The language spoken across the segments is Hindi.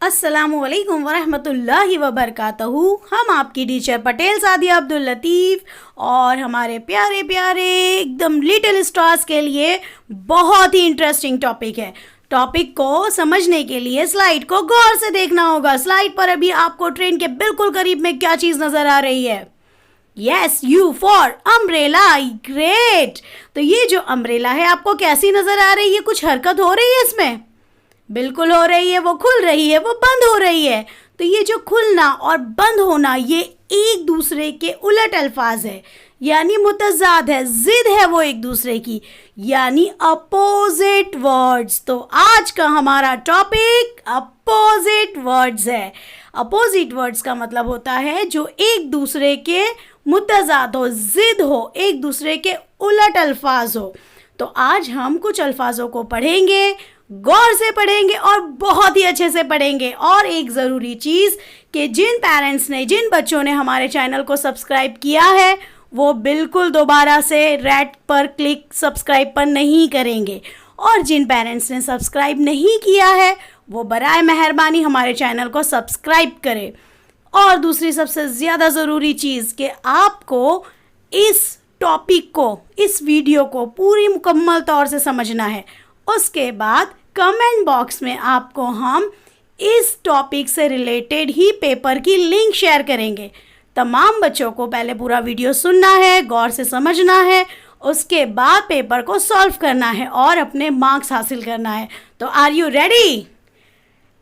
अस्सलामुअलैकुम वरहमतुल्लाहि वबरकातहू। हम आपकी टीचर पटेल सादिया अब्दुल लतीफ़ और हमारे प्यारे प्यारे एकदम लिटिल स्टार्स के लिए बहुत ही इंटरेस्टिंग टॉपिक है। टॉपिक को समझने के लिए स्लाइड को गौर से देखना होगा। स्लाइड पर अभी आपको ट्रेन के बिल्कुल करीब में क्या चीज़ नज़र आ रही है? Yes, you for umbrella. Great. तो ये जो अम्ब्रेला है आपको कैसी नज़र आ रही है? कुछ हरकत हो रही है इसमें? बिल्कुल हो रही है। वो खुल रही है, वो बंद हो रही है। तो ये जो खुलना और बंद होना ये एक दूसरे के उलट अल्फाज है, यानी मुतज़ाद है, जिद है वो एक दूसरे की, यानी अपोजिट वर्ड्स। तो आज का हमारा टॉपिक अपोजिट वर्ड्स है। अपोजिट वर्ड्स का मतलब होता है जो एक दूसरे के मुतज़ाद हो, जिद हो, एक दूसरे के उलट अल्फाज हो। तो आज हम कुछ अल्फाजों को पढ़ेंगे, गौर से पढ़ेंगे और बहुत ही अच्छे से पढ़ेंगे। और एक ज़रूरी चीज़ कि जिन पेरेंट्स ने, जिन बच्चों ने हमारे चैनल को सब्सक्राइब किया है वो बिल्कुल दोबारा से रेड पर क्लिक सब्सक्राइब पर नहीं करेंगे, और जिन पेरेंट्स ने सब्सक्राइब नहीं किया है वो बराए मेहरबानी हमारे चैनल को सब्सक्राइब करें। और दूसरी सबसे ज़्यादा ज़रूरी चीज़ कि आपको इस टॉपिक को, इस वीडियो को पूरी मुकम्मल तौर से समझना है। उसके बाद कमेंट बॉक्स में आपको हम इस टॉपिक से रिलेटेड ही पेपर की लिंक शेयर करेंगे। तमाम बच्चों को पहले पूरा वीडियो सुनना है, गौर से समझना है, उसके बाद पेपर को सॉल्व करना है और अपने मार्क्स हासिल करना है। तो आर यू रेडी?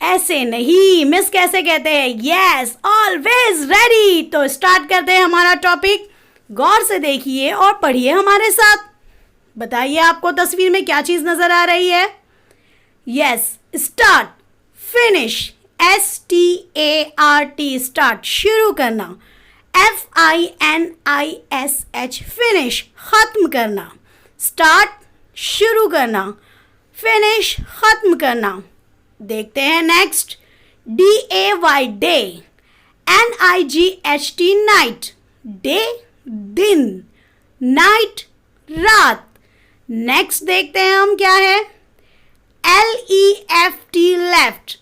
ऐसे नहीं, मिस कैसे कहते हैं? Yes, always ready. तो स्टार्ट करते हैं हमारा टॉपिक। गौर से देखिए और पढ़िए हमारे साथ। बताइए आपको तस्वीर में क्या चीज़ नज़र आ रही है? Yes, start, finish, START, start, शुरू करना, FINISH, फिनिश, ख़त्म करना। स्टार्ट, शुरू करना, फिनिश, ख़त्म करना। देखते हैं next. DAY, day, NIGHT, night, day दिन, नाइट रात। नेक्स्ट देखते हैं हम क्या है। LEFT, left,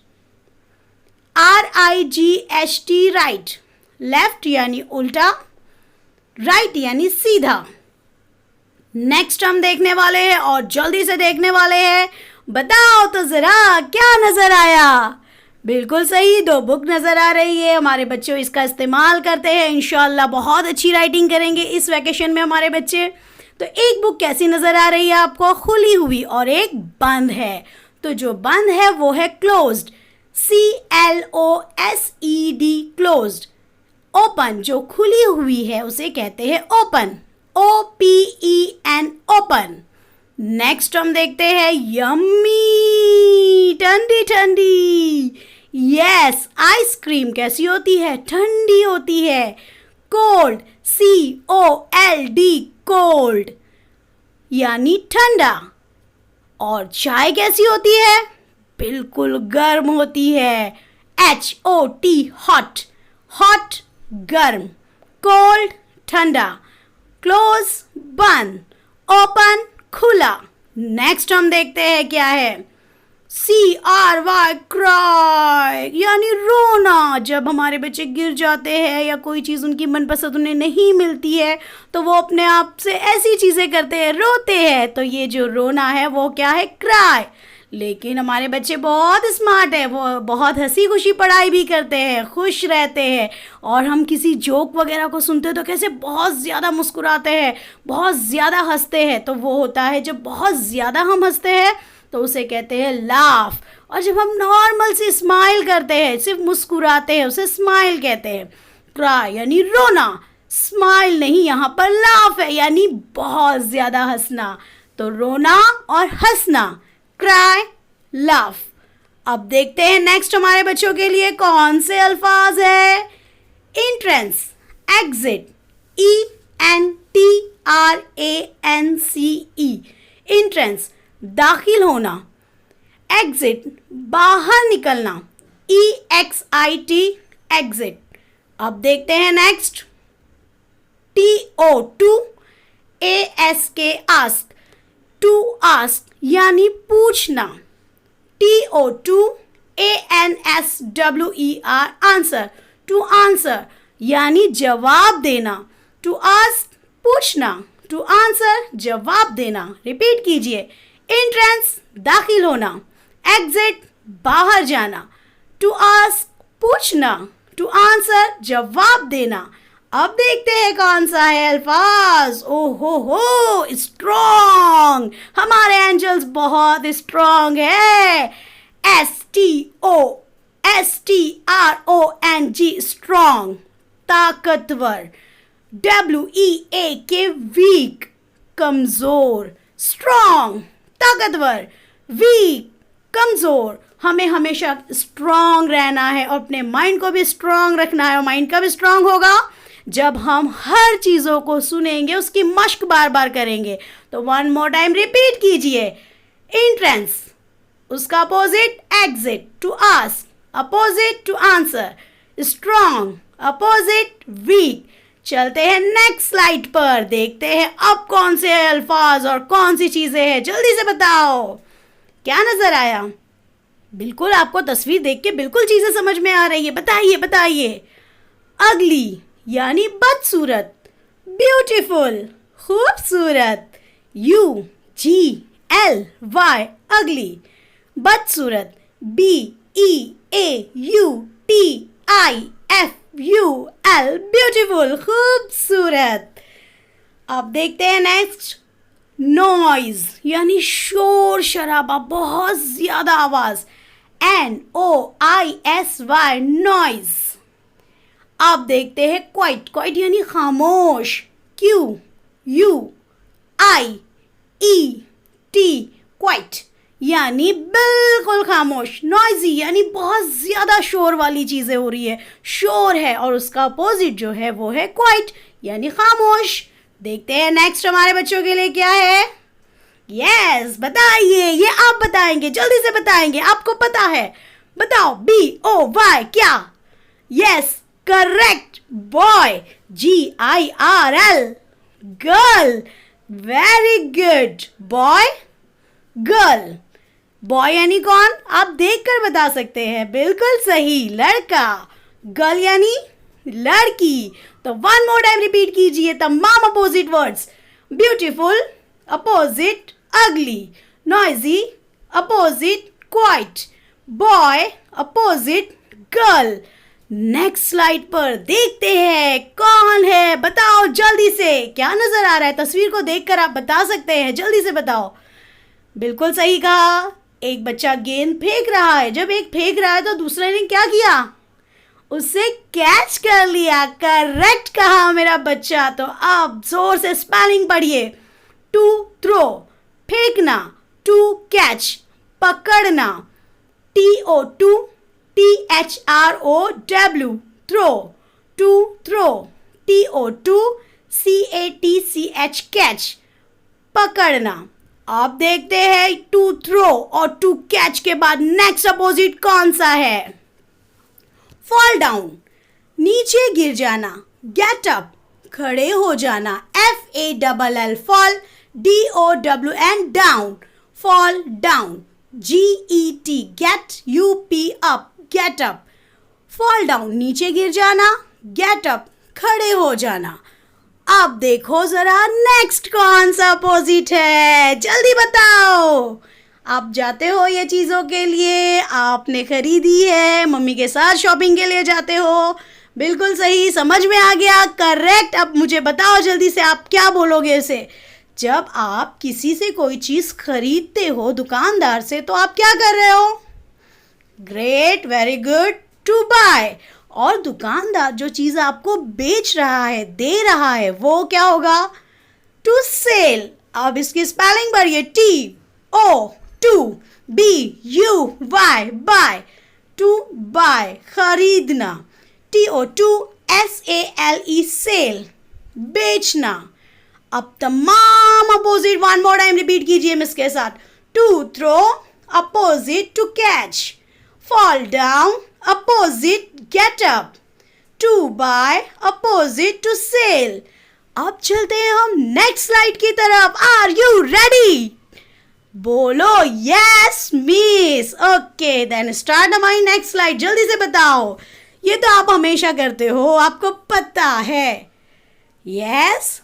RIGHT, right, left यानी उल्टा, राइट यानी सीधा। नेक्स्ट हम देखने वाले हैं और जल्दी से देखने वाले हैं। बताओ तो ज़रा क्या नज़र आया? बिल्कुल सही, 2 बुक नज़र आ रही है। हमारे बच्चे इसका इस्तेमाल करते हैं, इंशाल्लाह बहुत अच्छी राइटिंग करेंगे इस वैकेशन में हमारे बच्चे। तो एक बुक कैसी नज़र आ रही है आपको? खुली हुई, और एक बंद है। तो जो बंद है वो है क्लोज्ड, CLOSED, क्लोज्ड। ओपन, जो खुली हुई है उसे कहते हैं ओपन, OPEN, ओपन। नेक्स्ट हम देखते हैं यम्मी, ठंडी ठंडी। यस, आइसक्रीम कैसी होती है? ठंडी होती है। कोल्ड, COLD, कोल्ड यानी ठंडा। और चाय कैसी होती है? बिल्कुल गर्म होती है, HOT, हॉट, हॉट गर्म, कोल्ड ठंडा, क्लोज बंद, ओपन खुला। नेक्स्ट हम देखते हैं क्या है। CRY, क्राई यानी रोना। जब हमारे बच्चे गिर जाते हैं या कोई चीज़ उनकी मनपसंद उन्हें नहीं मिलती है तो वो अपने आप से ऐसी चीज़ें करते हैं, रोते हैं। तो ये जो रोना है वो क्या है? क्राई। लेकिन हमारे बच्चे बहुत स्मार्ट है, वो बहुत हंसी खुशी पढ़ाई भी करते हैं, खुश रहते हैं। और हम किसी जोक वगैरह को सुनते हैं तो कैसे बहुत ज़्यादा मुस्कुराते हैं, बहुत ज़्यादा हंसते हैं। तो वो होता है जब बहुत ज़्यादा हम हंसते हैं तो उसे कहते हैं लाफ। और जब हम नॉर्मल से स्माइल करते हैं, सिर्फ मुस्कुराते हैं, उसे स्माइल कहते हैं। क्राई यानी रोना, स्माइल नहीं, यहाँ पर लाफ है यानी बहुत ज़्यादा हंसना। तो रोना और हंसना, क्राई, लाफ। अब देखते हैं नेक्स्ट हमारे बच्चों के लिए कौन से अल्फाज है। एंट्रेंस, एग्जिट, ENTRANCE, एंट्रेंस दाखिल होना, एग्जिट बाहर निकलना, EXIT, एग्जिट। अब देखते हैं next. TO, ASK, ask, to ask यानी पूछना, TO, ANSWER, answer. To answer यानी जवाब देना. टू आस्क पूछना. टू आंसर जवाब देना. रिपीट कीजिए. एंट्रेंस दाखिल होना. एग्जिट बाहर जाना. टू आस्क पूछना. टू आंसर जवाब देना. अब देखते हैं कौन सा है अल्फाज. हो स्ट्रॉन्ग. हमारे एंजल्स बहुत स्ट्रॉन्ग है. STRONG स्ट्रॉन्ग ताकतवर. WEAK वीक कमजोर. स्ट्रॉन्ग ताकतवर, वीक कमजोर. हमें हमेशा स्ट्रॉन्ग रहना है और अपने माइंड को भी स्ट्रॉन्ग रखना है. और माइंड कब स्ट्रॉन्ग होगा? जब हम हर चीज़ों को सुनेंगे, उसकी मश्क बार बार करेंगे. तो वन मोर टाइम रिपीट कीजिए. एंट्रेंस, उसका opposite exit. To ask opposite to answer. Strong opposite weak. चलते हैं नेक्स्ट स्लाइड पर. देखते हैं अब कौन से अल्फाज और कौन सी चीज़ें हैं. जल्दी से बताओ क्या नज़र आया. बिल्कुल आपको तस्वीर देख के बिल्कुल चीज़ें समझ में आ रही है. बताइए बताइए. अगली यानी बदसूरत. ब्यूटीफुल खूबसूरत. UGLY अगली. बदसूरत. BEAUTIFUL ब्यूटीफुल खूबसूरत. अब देखते हैं नेक्स्ट. नॉइज यानी शोर शराबा, बहुत ज्यादा आवाज. NOISY noise. अब देखते हैं क्वाइट. क्वाइट यानी खामोश. QUIET क्वाइट यानी बिल्कुल खामोश. नॉइजी यानी बहुत ज्यादा शोर वाली चीजें हो रही है, शोर है. और उसका अपोजिट जो है वो है क्वाइट यानी खामोश. देखते हैं नेक्स्ट हमारे बच्चों के लिए क्या है. यस बताइए. ये आप बताएंगे, जल्दी से बताएंगे. आपको पता है, बताओ. BOY क्या? Yes correct. Boy. GIRL girl. Very good. Boy girl. Boy यानी कौन? आप देखकर बता सकते हैं. बिल्कुल सही, लड़का. गर्ल यानी लड़की. तो वन मोर टाइम रिपीट कीजिए तमाम अपोजिट वर्ड्स. ब्यूटीफुल अपोजिट अगली. Noisy opposite quite. Boy opposite girl. Next slide पर देखते हैं कौन है. बताओ जल्दी से. क्या नजर आ रहा है? तस्वीर को देखकर आप बता सकते हैं. जल्दी से बताओ. बिल्कुल सही कहा. एक बच्चा गेंद फेंक रहा है. जब एक फेंक रहा है तो दूसरे ने क्या किया? उसे कैच कर लिया. करेक्ट कहा मेरा बच्चा. तो आप जोर से स्पेलिंग पढ़िए. टू थ्रो फेंकना. टू कैच पकड़ना. TO2 THROW throw. To throw. TO2 CATCH catch पकड़ना. आप देखते हैं टू थ्रो और टू कैच के बाद नेक्स्ट अपोजिट कौन सा है? फॉल डाउन नीचे गिर जाना. गेट अप खड़े हो जाना. FALL fall. DOWN down. Fall down. GET get. UP up get up. Fall down नीचे गिर जाना. गेट अप खड़े हो जाना. अब देखो जरा नेक्स्ट कौन सा अपोजिट है. जल्दी बताओ. आप जाते हो ये चीज़ों के लिए, आपने खरीदी है, मम्मी के साथ शॉपिंग के लिए जाते हो. बिल्कुल सही, समझ में आ गया. करेक्ट. अब मुझे बताओ जल्दी से आप क्या बोलोगे इसे. जब आप किसी से कोई चीज़ खरीदते हो दुकानदार से, तो आप क्या कर रहे हो? Great, very good. To buy. और दुकानदार जो चीज़ आपको बेच रहा है, दे रहा है, वो क्या होगा? To sell. अब इसकी स्पेलिंग भरिए. TOOBUY buy. टू बाय खरीदना. TOOSALE सेल बेचना. अब तमाम opposite one more time repeat कीजिए इसके साथ. To throw opposite to catch. Fall down opposite get up. To buy opposite to sell. अब चलते हैं हम नेक्स्ट स्लाइड की तरफ. Are you ready? बोलो yes miss. Okay then start हमारी नेक्स्ट स्लाइड. जल्दी से बताओ. ये तो आप हमेशा करते हो, आपको पता है. यस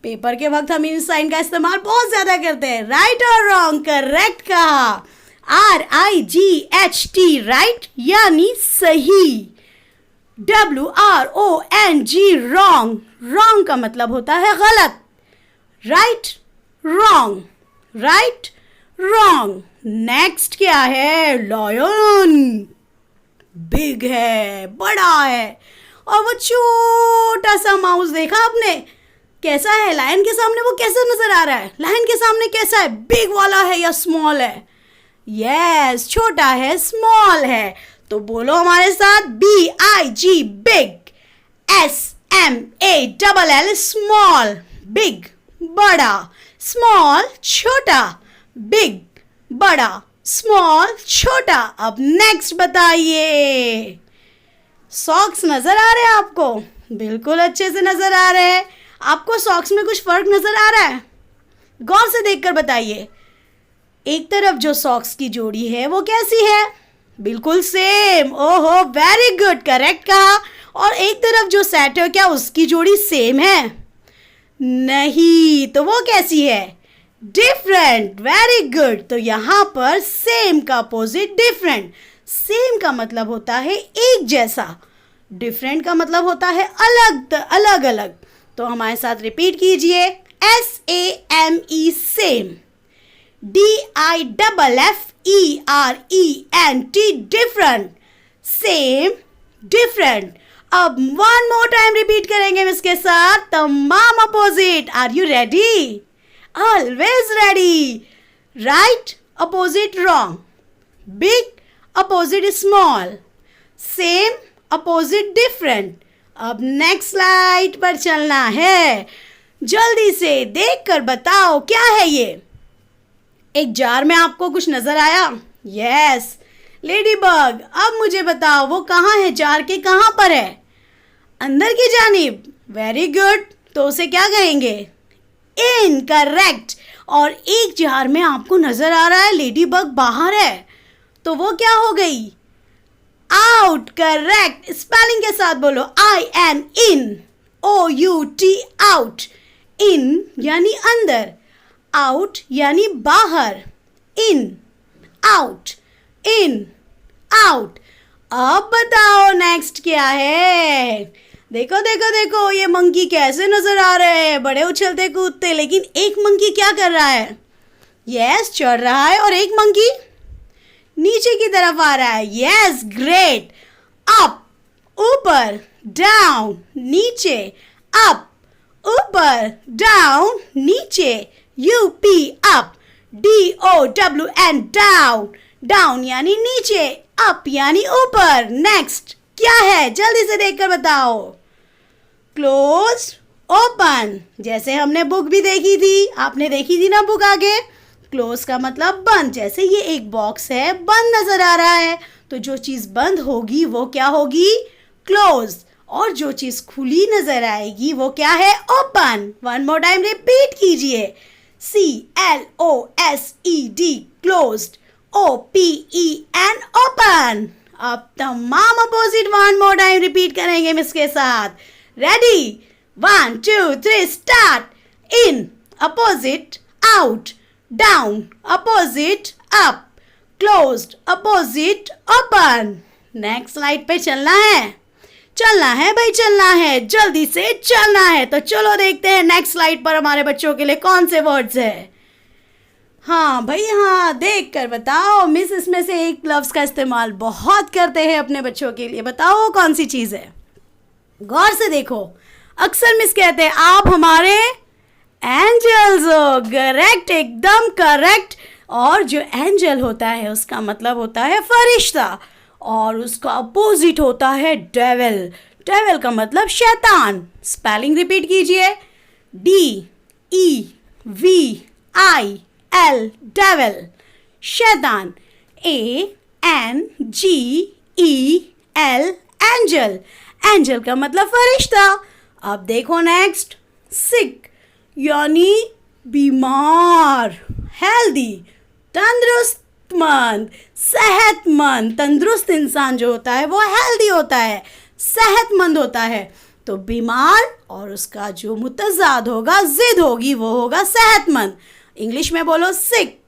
पेपर के वक्त हम इन साइन का इस्तेमाल बहुत ज्यादा करते हैं. राइट और रॉन्ग? करेक्ट कहा. RIGHT राइट यानी सही. WRONG wrong. रॉन्ग का मतलब होता है गलत. Right wrong. Right wrong. Next क्या है? लायन. बिग है, बड़ा है. और वो छोटा सा माउस देखा आपने कैसा है? लायन के सामने वो कैसा नजर आ रहा है? लायन के सामने कैसा है? बिग वाला है या स्मॉल है? यस छोटा है, स्मॉल है. तो बोलो हमारे साथ BIG big. SMALL small. Big बड़ा. स्मॉल छोटा. बिग बड़ा. स्मॉल छोटा. अब नेक्स्ट बताइए. सॉक्स नजर आ रहे हैं आपको? बिल्कुल अच्छे से नजर आ रहे हैं. आपको सॉक्स में कुछ फर्क नजर आ रहा है? गौर से देखकर बताइए. एक तरफ जो सॉक्स की जोड़ी है वो कैसी है? बिल्कुल सेम. ओहो वेरी गुड, करेक्ट कहा. और एक तरफ जो सेट है क्या उसकी जोड़ी सेम है? नहीं. तो वो कैसी है? डिफरेंट. Very good. तो यहाँ पर सेम का अपोजिट डिफरेंट. सेम का मतलब होता है एक जैसा. डिफरेंट का मतलब होता है अलग अलग अलग. तो हमारे साथ रिपीट कीजिए. SAME same. DIFFERENT different. Same different. अब वन मोर टाइम रिपीट करेंगे इसके साथ. तमाम opposite. Are you ready? Always ready. Right opposite wrong. Big opposite small. Same opposite different. अब नेक्स्ट स्लाइड पर चलना है. जल्दी से देखकर बताओ क्या है ये. एक जार में आपको कुछ नजर आया? Yes lady bug. अब मुझे बताओ वो कहाँ है? जार के कहाँ पर है? अंदर की जानिब. Very good. तो उसे क्या कहेंगे? इन. करेक्ट. और एक जार में आपको नजर आ रहा है लेडी बग बाहर है, तो वो क्या हो गई? आउट. करेक्ट. स्पेलिंग के साथ बोलो. IN in. OUT out. In यानी अंदर. आउट यानी बाहर. In out. In out. अब बताओ नेक्स्ट क्या है? देखो देखो देखो ये मंकी कैसे नजर आ रहे हैं. बड़े उछलते कूदते. लेकिन एक मंकी क्या कर रहा है? यस चढ़ रहा है. और एक मंकी नीचे की तरफ आ रहा है. Yes great. अप ऊपर. डाउन नीचे. अप ऊपर. डाउन नीचे. UP up. DOWN down. Down यानी नीचे. अप यानी ऊपर. नेक्स्ट क्या है? जल्दी से देखकर बताओ. Close open. जैसे हमने बुक भी देखी थी. आपने देखी थी ना बुक आगे. क्लोज का मतलब बंद. जैसे ये एक बॉक्स है, बंद नजर आ रहा है, तो जो चीज बंद होगी वो क्या होगी? क्लोज. और जो चीज खुली नजर आएगी वो क्या है? Open. One more time repeat कीजिए. CLOSED closed. OPEN open. अब तमाम opposite one more time repeat करेंगे इसके साथ. Ready? 1 2 3 start. In opposite. Out. Down opposite. Up. Closed opposite. Open. Next slide पे चलना है. चलना है भाई, चलना है. जल्दी से चलना है. तो चलो देखते हैं नेक्स्ट स्लाइड पर हमारे बच्चों के लिए कौन से वर्ड्स है. हाँ भाई हाँ, देख कर बताओ. मिस इसमें से एक लफ्ज का इस्तेमाल बहुत करते हैं अपने बच्चों के लिए. बताओ वो कौन सी चीज़ है. गौर से देखो. अक्सर मिस कहते हैं आप हमारे एंजल्स हो. करेक्ट, एकदम करेक्ट. और जो एंजल होता है उसका मतलब होता है फरिश्ता, और उसका अपोजिट होता है डेविल. डेविल का मतलब शैतान. स्पेलिंग रिपीट कीजिए. DEVIL devil. शैतान. ANGEL angel. एंजल का मतलब फरिश्ता. अब देखो नेक्स्ट. सिक यानी बीमार. हेल्दी, तंदुरुस्तमंद, सेहतमंद। तंदुरुस्त इंसान जो होता है वो हेल्दी होता है, सेहतमंद होता है। तो बीमार और उसका जो मुतज़ाद होगा, जिद होगी, वो होगा सेहतमंद। इंग्लिश में बोलो sick,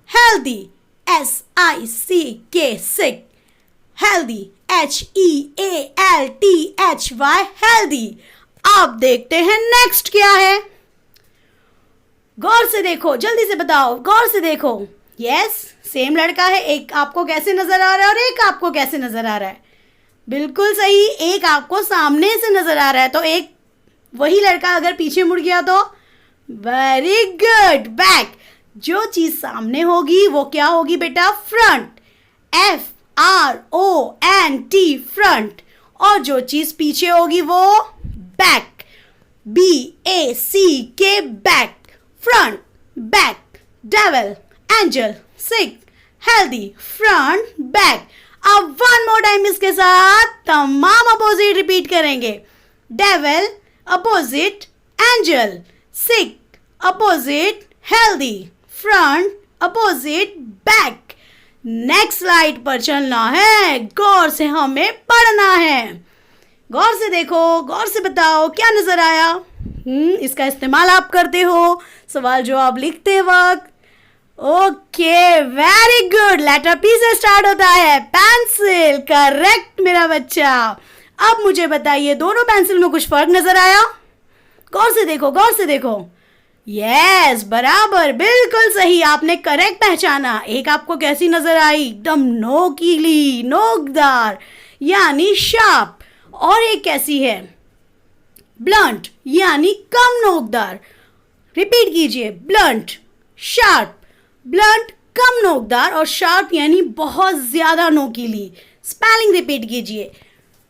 healthy, SICK, sick. Healthy, HEALTHY, healthy. अब देखते हैं नेक्स्ट क्या है। गौर से देखो, जल्दी से बताओ, गौर से देखो। यस, सेम लड़का है। एक आपको कैसे नजर आ रहा है और एक आपको कैसे नजर आ रहा है? बिल्कुल सही, एक आपको सामने से नजर आ रहा है, तो एक वही लड़का अगर पीछे मुड़ गया तो वेरी गुड, बैक। जो चीज सामने होगी वो क्या होगी बेटा? Front, FRONT, front. और जो चीज पीछे होगी वो back, BACK, back. Front, back, devil, angel, sick, healthy, front, back. अब वन मोर टाइम इसके साथ तमाम अपोजिट रिपीट करेंगे। Devil opposite angel, sick opposite healthy, front opposite back. Next slide पर चलना है, गौर से हमें पढ़ना है। गौर से देखो, गौर से बताओ क्या नजर आया। इसका इस्तेमाल आप करते हो सवाल जवाब लिखते वक्त। Okay, very good. Letter P से स्टार्ट होता है, पेंसिल। करेक्ट मेरा बच्चा। अब मुझे बताइए, दोनों पेंसिल में कुछ फर्क नजर आया? गौर से देखो, गौर से देखो। यस, बराबर, बिल्कुल सही, आपने करेक्ट पहचाना। एक आपको कैसी नजर आई? एकदम नोकीली, नोकदार, यानी शार्प। और एक कैसी है? ब्लंट, यानी कम नोकदार। रिपीट कीजिए, ब्लंट, शार्प। ब्लंट कम नोकदार और शार्प यानी बहुत ज्यादा नोकीली। स्पेलिंग रिपीट कीजिए,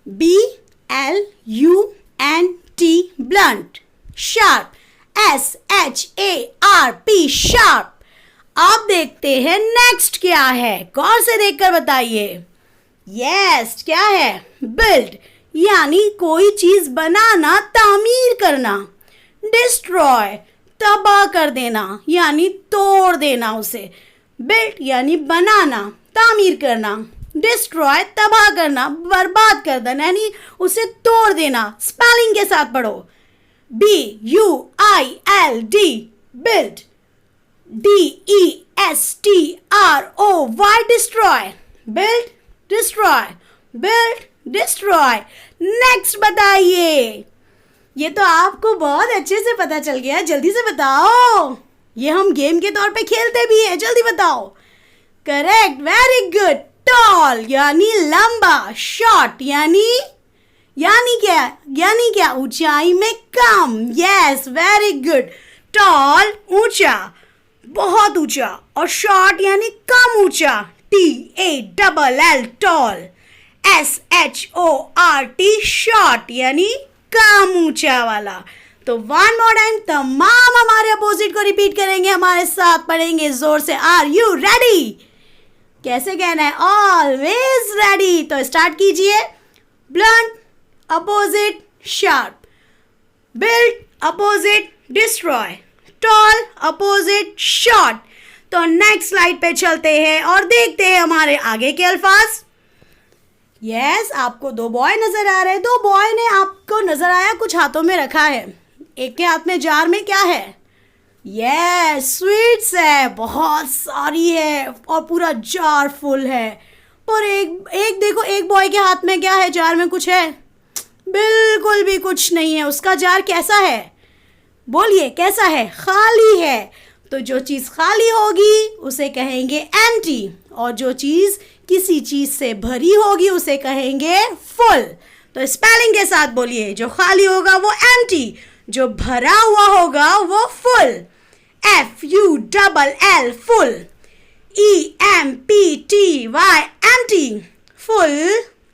BLUNT, blunt. Sharp, SHARP, sharp. अब देखते हैं नेक्स्ट क्या है, गौर से देखकर बताइए। यस, क्या है? बिल्ड, यानी कोई चीज बनाना, तामीर करना। डिस्ट्रॉय, तबाह कर देना, यानी तोड़ देना उसे। बिल्ड यानी बनाना, तामीर करना। डिस्ट्रॉय तबाह करना, बर्बाद कर देना, यानी उसे तोड़ देना। स्पेलिंग के साथ पढ़ो, BUILD, build. DESTROY, destroy. Build, destroy, build, destroy. Next बताइए। ये तो आपको बहुत अच्छे से पता चल गया, जल्दी से बताओ। ये हम गेम के तौर पे खेलते भी हैं, जल्दी बताओ। Correct, very good. टॉल यानी लंबा, शॉर्ट यानी क्या? ऊंचाई में कम। Yes, very good. टॉल ऊंचा, बहुत ऊंचा, और शॉर्ट यानी कम ऊंचा। TALL, toll. SHORT, शॉर्ट यानी कम ऊंचा वाला। तो वन मोर टाइम तमाम हमारे अपोजिट को रिपीट करेंगे, हमारे साथ पढ़ेंगे जोर से। Are you ready? कैसे कहना है? Always ready. तो स्टार्ट कीजिए। Blunt opposite sharp, build opposite destroy, tall opposite short. तो नेक्स्ट स्लाइड पे चलते हैं और देखते हैं हमारे आगे के अल्फाज। यस, आपको दो बॉय नजर आ रहे हैं। दो बॉय ने आपको नजर आया कुछ हाथों में रखा है। एक के हाथ में जार में क्या है? यस, स्वीट्स है, बहुत सारी है और पूरा जार फुल है। पर एक देखो, एक बॉय के हाथ में क्या है? जार में कुछ है? बिल्कुल भी कुछ नहीं है। उसका जार कैसा है? बोलिए, कैसा है? खाली है। तो जो चीज खाली होगी उसे कहेंगे एम्प्टी, और जो चीज किसी चीज से भरी होगी उसे कहेंगे फुल। तो स्पेलिंग के साथ बोलिए, जो खाली होगा वो एम्प्टी, जो भरा हुआ होगा वो full. FULL, full. EMPTY, empty, full,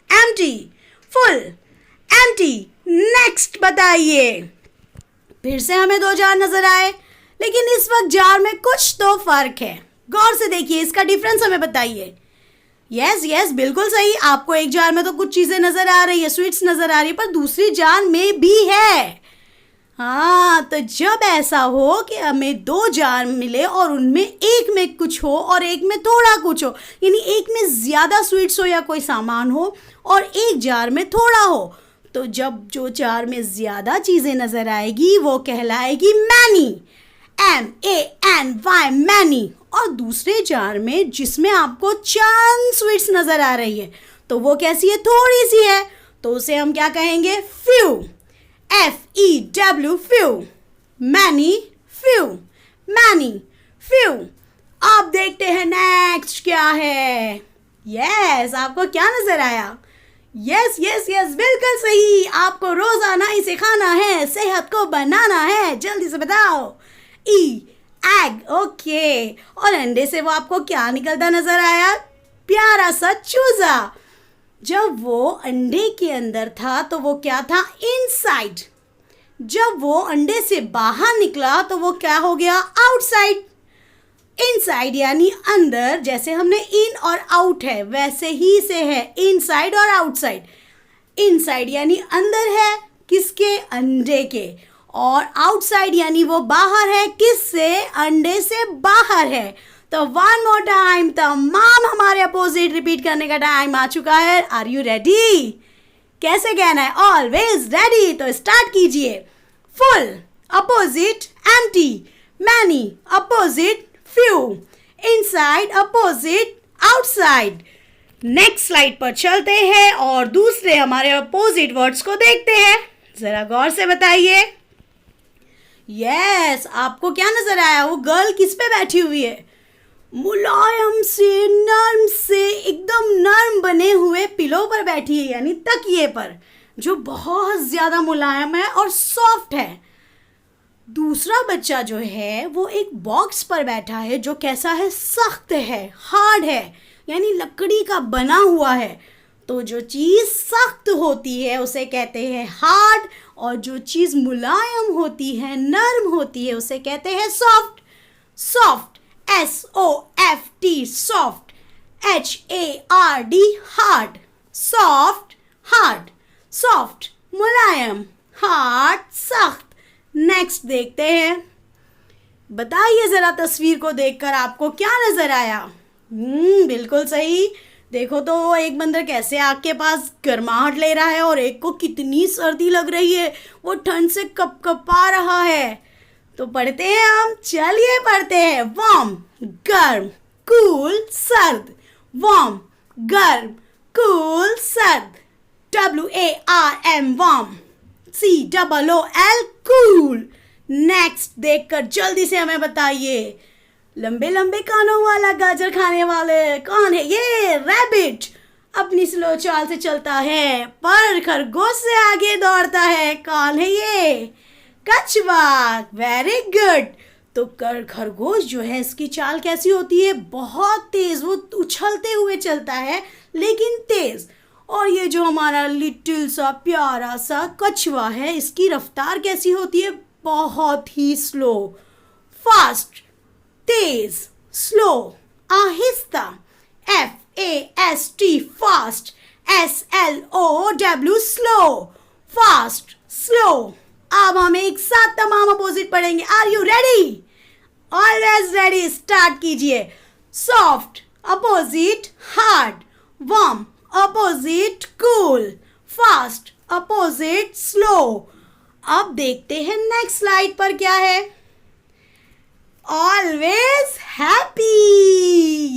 empty, full, empty. Next बताइए। फिर से हमें दो जार नजर आए, लेकिन इस वक्त जार में कुछ तो फर्क है। गौर से देखिए, इसका डिफरेंस हमें बताइए। यस, बिल्कुल सही। आपको एक जार में तो कुछ चीजें नजर आ रही है, स्वीट्स नजर आ रही है, पर दूसरी जार में भी है। हाँ, तो जब ऐसा हो कि हमें दो जार मिले और उनमें एक में कुछ हो और एक में थोड़ा कुछ हो, यानी एक में ज़्यादा स्वीट्स हो या कोई सामान हो और एक जार में थोड़ा हो, तो जब जो जार में ज़्यादा चीज़ें नज़र आएगी वो कहलाएगी मैनी, MANY, मैनी। और दूसरे जार में जिसमें आपको चंद स्वीट्स नज़र आ रही है तो वो कैसी है, थोड़ी सी है, तो उसे हम क्या कहेंगे, few, FEW, few. Many, few, many, few. अब देखते हैं नेक्स्ट क्या है। यस, आपको क्या नजर आया? यस यस यस, बिल्कुल सही। आपको रोजाना इसे खाना है, सेहत को बनाना है। जल्दी से बताओ। Egg, okay. और अंडे से वो आपको क्या निकलता नजर आया? प्यारा सा चूजा। जब वो अंडे के अंदर था तो वो क्या था, इनसाइड। जब वो अंडे से बाहर निकला तो वो क्या हो गया, आउटसाइड। इनसाइड यानी अंदर, जैसे हमने इन और आउट है वैसे ही से है इनसाइड और आउटसाइड। इनसाइड यानी अंदर है, किसके, अंडे के, और आउटसाइड यानी वो बाहर है, किससे, अंडे से बाहर है। तो वन मोर टाइम, तमाम हमारे अपोजिट रिपीट करने का टाइम आ चुका है। Are you ready? कैसे कहना है? Always ready. तो स्टार्ट कीजिए। Full, opposite empty, many opposite few, inside opposite outside. Next slide पर चलते हैं और दूसरे हमारे अपोजिट वर्ड्स को देखते हैं। जरा गौर से बताइए। यस, आपको क्या नजर आया? वो गर्ल किस पे बैठी हुई है? मुलायम से, नर्म से, एकदम नर्म बने हुए पिलो पर बैठी है, यानी तकिए पर, जो बहुत ज्यादा मुलायम है और सॉफ्ट है। दूसरा बच्चा जो है वो एक बॉक्स पर बैठा है जो कैसा है, सख्त है, हार्ड है, यानी लकड़ी का बना हुआ है। तो जो चीज़ सख्त होती है उसे कहते हैं हार्ड, और जो चीज़ मुलायम होती है, नर्म होती है, उसे कहते हैं soft. Soft, SOFT, soft, HARD, hard. Soft, hard, soft मुलायम, हार्ड सख्त। नेक्स्ट देखते हैं। बताइए जरा तस्वीर को देखकर आपको क्या नजर आया? बिल्कुल सही। देखो तो वो एक बंदर कैसे आग के पास गर्माहट ले रहा है और एक को कितनी सर्दी लग रही है, वो ठंड से कपकपा रहा है। तो पढ़ते हैं हम, चलिए पढ़ते हैं। वार्म, गर्म, कूल, सर्द। वार्म, गर्म, कूल, सर्द। WARM, warm. COOL, cool. Next देखकर जल्दी से हमें बताइए। लंबे लंबे कानों वाला गाजर खाने वाले कौन है? ये रैबिट अपनी स्लो चाल से चलता है पर खरगोश से आगे दौड़ता है। कौन है ये? कछुआ। Very good. तो खरगोश जो है इसकी चाल कैसी होती है? बहुत तेज। वो उछलते हुए चलता है लेकिन तेज। और ये जो हमारा लिटिल सा प्यारा सा कछुआ है, इसकी रफ्तार कैसी होती है? बहुत ही स्लो। फास्ट, तेज, स्लो, आहिस्ता। FAST, fast. SLOW, slow. Fast, slow. अब हम एक साथ तमाम अपोजिट पढ़ेंगे। Are you ready? Always ready. Start कीजिए। Soft opposite hard, warm opposite cool, fast opposite slow. अब देखते हैं नेक्स्ट स्लाइड पर क्या है। Always happy.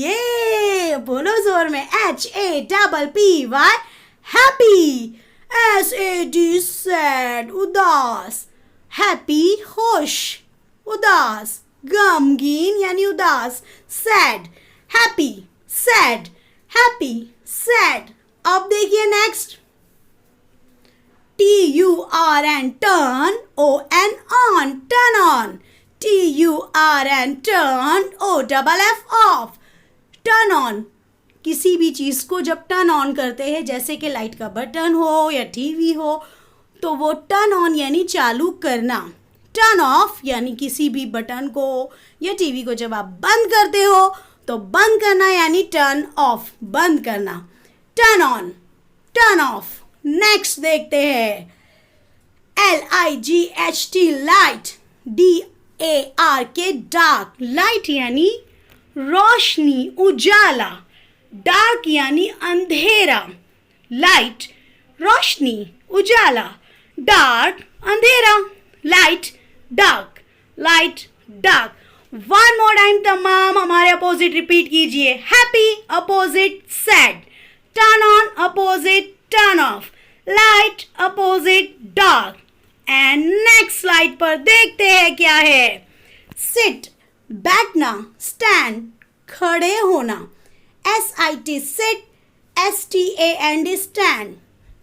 ये बोलो जोर में, HAPPY, हैप्पी। SAD, सैड, उदास। हैप्पी, खुश। उदास, गमगीन यानी उदास। Sad, happy, sad, happy, sad. अब देखिए next. TURN, turn. ON, on, turn on. TURN, turn. OFF, of, turn on. किसी भी चीज़ को जब टर्न ऑन करते हैं, जैसे कि लाइट का बटन हो या टीवी हो, तो वो टर्न ऑन यानी चालू करना। टर्न ऑफ यानी किसी भी बटन को या टीवी को जब आप बंद करते हो तो बंद करना यानी टर्न ऑफ, बंद करना। Turn on, turn off. Next देखते हैं। LIGHT light, DARK dark, light यानी रोशनी, उजाला, डार्क यानी अंधेरा, लाइट रोशनी, उजाला, डार्क अंधेरा, light dark, light dark. One more time तमाम हमारे अपोजिट रिपीट कीजिए। Happy opposite side, turn on opposite turn off, light opposite dark. And next slide पर देखते हैं क्या है। सिट बैठना, स्टैंड खड़े होना, SIT सिट, STAND स्टैंड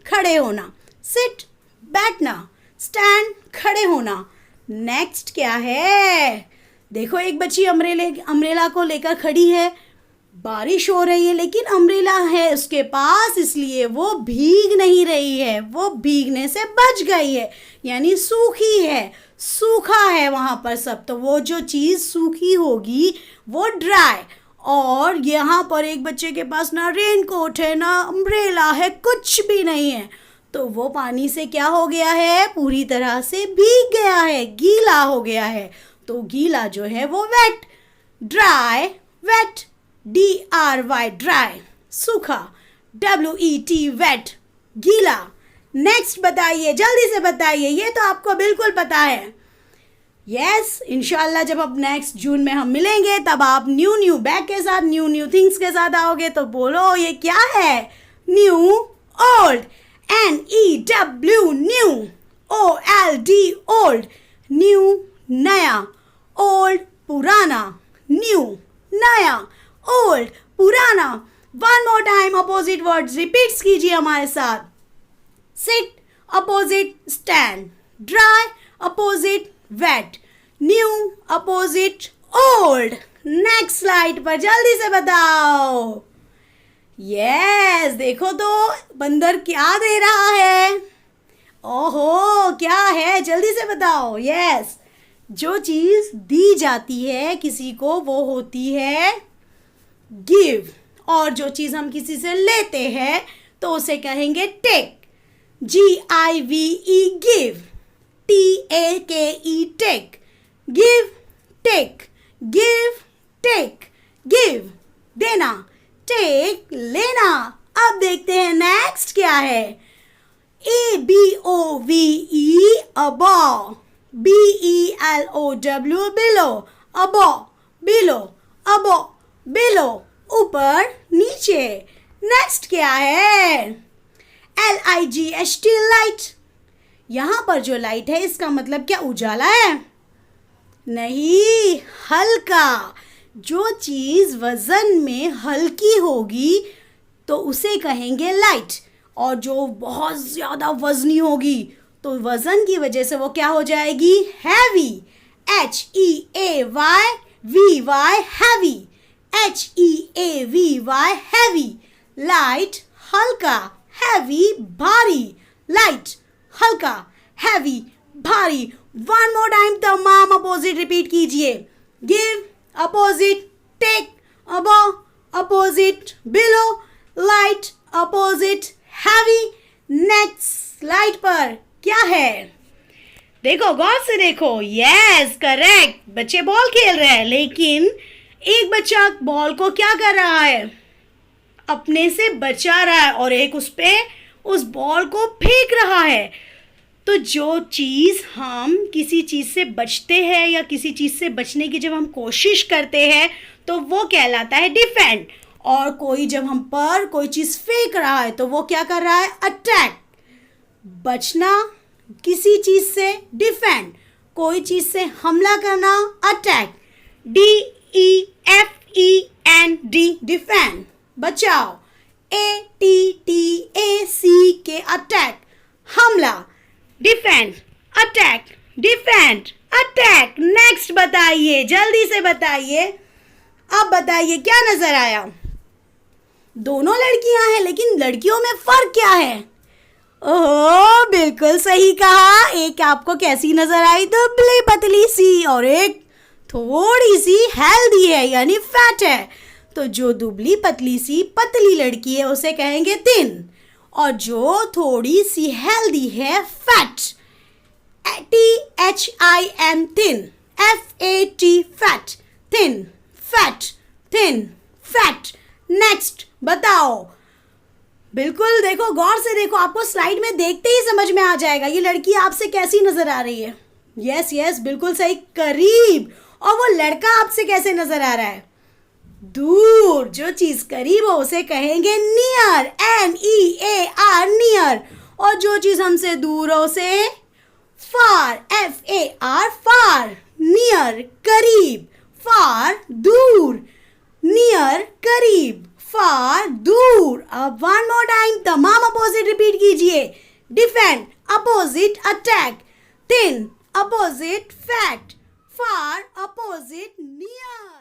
खड़े होना, सिट बैठना, स्टैंड खड़े होना। नेक्स्ट क्या है? देखो एक बच्ची अम्ब्रेला को लेकर खड़ी है, बारिश हो रही है लेकिन अम्ब्रेला है उसके पास, इसलिए वो भीग नहीं रही है, वो भीगने से बच गई है, यानी सूखी है, सूखा है वहाँ पर सब। तो वो जो चीज़ सूखी होगी वो ड्राई। और यहाँ पर एक बच्चे के पास ना रेनकोट है ना अम्ब्रेला है, कुछ भी नहीं है, तो वो पानी से क्या हो गया है? पूरी तरह से भीग गया है, गीला हो गया है। तो गीला जो है वो wet, dry wet, DRY dry, सूखा, WET वेट, गीला। नेक्स्ट बताइए, जल्दी से बताइए, ये तो आपको बिल्कुल पता है। यस, इंशाल्लाह जब अब नेक्स्ट जून में हम मिलेंगे तब आप न्यू बैग के साथ, न्यू थिंग्स के साथ आओगे, तो बोलो ये क्या है? New old, NEW new, OLD old, new नया, ओल्ड पुराना, न्यू नया, ओल्ड पुराना। One more time opposite words repeats कीजिए हमारे साथ। Sit opposite stand, dry opposite wet, new opposite old. Next slide पर जल्दी से बताओ। यस, देखो तो बंदर क्या दे रहा है? ओहो, क्या है? जल्दी से बताओ। यस, जो चीज़ दी जाती है किसी को वो होती है गिव, और जो चीज़ हम किसी से लेते हैं तो उसे कहेंगे take, GIVE give, TAKE take, give take, give take, give देना, टेक लेना। अब देखते हैं नेक्स्ट क्या है। ABOVE above, BELOW below, above, below, above, below, ऊपर नीचे। नेक्स्ट क्या है? LIGHT लाइट, यहाँ पर जो लाइट है इसका मतलब क्या उजाला है? नहीं, हल्का। जो चीज़ वज़न में हल्की होगी तो उसे कहेंगे लाइट, और जो बहुत ज़्यादा वज़नी होगी तो वज़न की वजह से वो क्या हो जाएगी? Heavy, HEAVY heavy, HEAVY heavy. Light हल्का, हैवी भारी, लाइट हल्का, हैवी भारी। वन मोर टाइम तमाम अपोजिट रिपीट कीजिए। Give opposite take, above opposite below, light opposite heavy. Next slide पर क्या है? देखो, गौर से देखो। यस, करेक्ट, बच्चे बॉल खेल रहे हैं, लेकिन एक बच्चा बॉल को क्या कर रहा है? अपने से बचा रहा है, और एक उस बॉल को फेंक रहा है। तो जो चीज़ हम किसी चीज़ से बचते हैं या किसी चीज़ से बचने की जब हम कोशिश करते हैं तो वो कहलाता है डिफेंड। और कोई जब हम पर कोई चीज़ फेंक रहा है तो वो क्या कर रहा है? अटैक। बचना किसी चीज़ से, डिफेंड, कोई चीज़ से हमला करना, अटैक, DEFEND डिफेंड, बचाओ, ATTACK अटैक, हमला, defend, attack, defend, attack. Next बताइए, जल्दी से बताइए। अब बताइए क्या नजर आया? दोनों लड़कियां हैं, लेकिन लड़कियों में फर्क क्या है? ओह, बिल्कुल सही कहा। एक आपको कैसी नजर आई? दुबली पतली सी, और एक थोड़ी सी हेल्दी है, यानी फैट है। तो जो दुबली पतली सी पतली लड़की है उसे कहेंगे थिन, और जो थोड़ी सी हेल्दी है fat. THIN, thin, FAT, fat, thin, fat, thin, fat. Next बताओ। बिल्कुल देखो, गौर से देखो, आपको स्लाइड में देखते ही समझ में आ जाएगा ये लड़की आपसे कैसी नजर आ रही है। यस यस, बिल्कुल सही, करीब। और वो लड़का आपसे कैसे नजर आ रहा है? दूर। जो चीज करीब हो उसे कहेंगे नियर, NEAR, नियर। और जो चीज हमसे दूर हो उसे फार, FAR, फार। नियर करीब, फार दूर, नियर करीब, फार दूर। अब वन मोर टाइम तमाम अपोजिट रिपीट कीजिए। Defend, opposite attack, thin opposite fat, far opposite near.